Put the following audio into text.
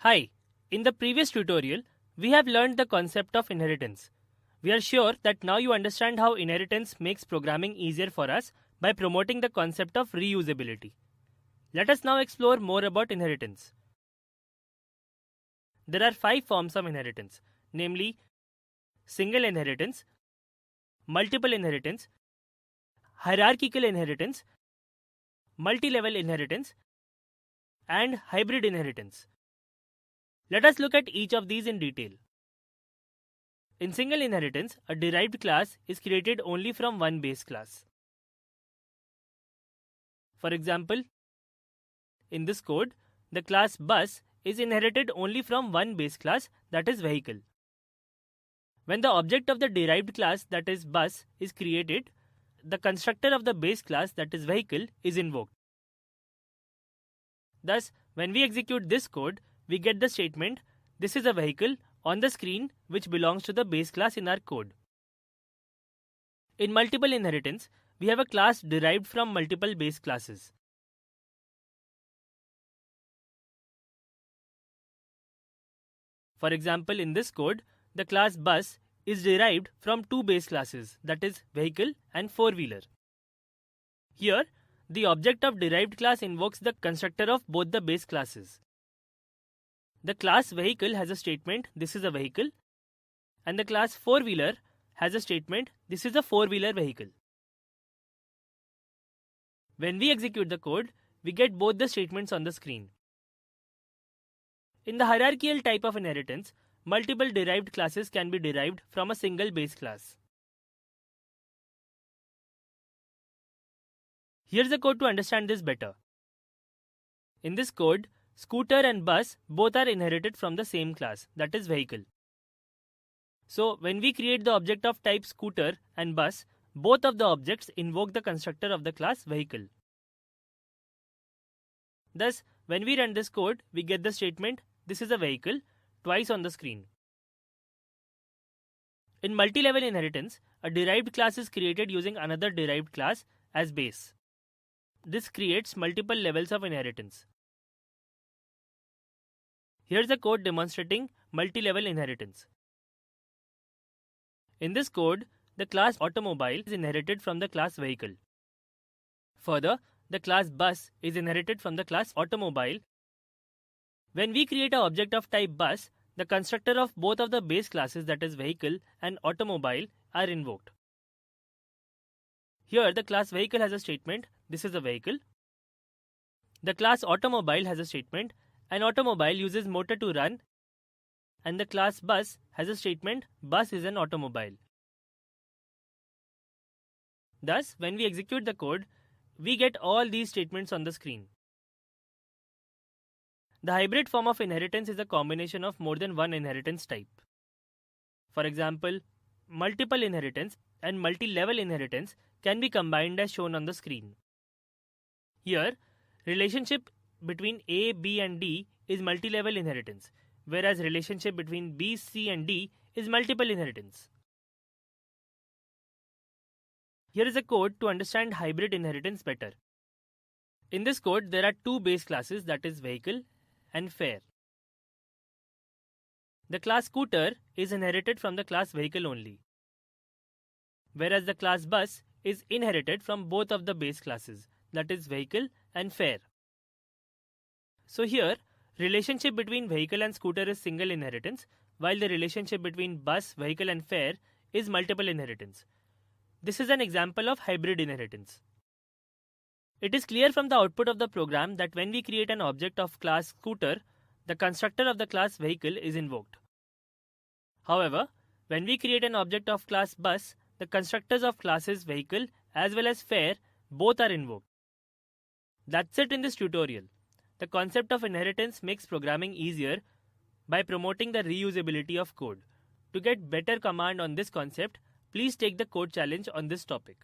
Hi, in the previous tutorial, we have learned the concept of inheritance. We are sure that now you understand how inheritance makes programming easier for us by promoting the concept of reusability. Let us now explore more about inheritance. There are 5 forms of inheritance, namely single inheritance, multiple inheritance, hierarchical inheritance, multi-level inheritance, and hybrid inheritance. Let us look at each of these in detail. In single inheritance, a derived class is created only from one base class. For example, in this code, the class bus is inherited only from one base class, that is vehicle. When the object of the derived class, that is bus, is created, the constructor of the base class, that is vehicle, is invoked. Thus, when we execute this code, we get the statement "this is a vehicle" on the screen which belongs to the base class in our code. In multiple inheritance, we have a class derived from multiple base classes. For example, in this code, the class bus is derived from two base classes, that is vehicle and four-wheeler. Here, the object of derived class invokes the constructor of both the base classes. The class vehicle has a statement "this is a vehicle" and the class four-wheeler has a statement "this is a four-wheeler vehicle." When we execute the code, we get both the statements on the screen. In the hierarchical type of inheritance, multiple derived classes can be derived from a single base class. Here's the code to understand this better. In this code, scooter and bus both are inherited from the same class, that is vehicle. So, when we create the object of type scooter and bus, both of the objects invoke the constructor of the class vehicle. Thus, when we run this code, we get the statement "this is a vehicle" twice on the screen. In multi-level inheritance, a derived class is created using another derived class as base. This creates multiple levels of inheritance. Here's a code demonstrating multi-level inheritance. In this code, the class automobile is inherited from the class vehicle. Further, the class bus is inherited from the class automobile. When we create an object of type bus, the constructor of both of the base classes, that is vehicle and automobile, are invoked. Here, the class vehicle has a statement "this is a vehicle." The class automobile has a statement "an automobile uses motor to run," and the class bus has a statement "bus is an automobile." Thus, when we execute the code, we get all these statements on the screen. The hybrid form of inheritance is a combination of more than one inheritance type. For example, multiple inheritance and multi-level inheritance can be combined as shown on the screen. Here, relationship between A, B and D is multi-level inheritance, whereas relationship between B, C and D is multiple inheritance. Here is a code to understand hybrid inheritance better. In this code, there are two base classes, that is vehicle and fare. The class scooter is inherited from the class vehicle only, whereas the class bus is inherited from both of the base classes, that is vehicle and fare. So here, relationship between vehicle and scooter is single inheritance, while the relationship between bus, vehicle and fare is multiple inheritance. This is an example of hybrid inheritance. It is clear from the output of the program that when we create an object of class scooter, the constructor of the class vehicle is invoked. However, when we create an object of class bus, the constructors of classes vehicle as well as fare both are invoked. That's it in this tutorial. The concept of inheritance makes programming easier by promoting the reusability of code. To get better command on this concept, please take the code challenge on this topic.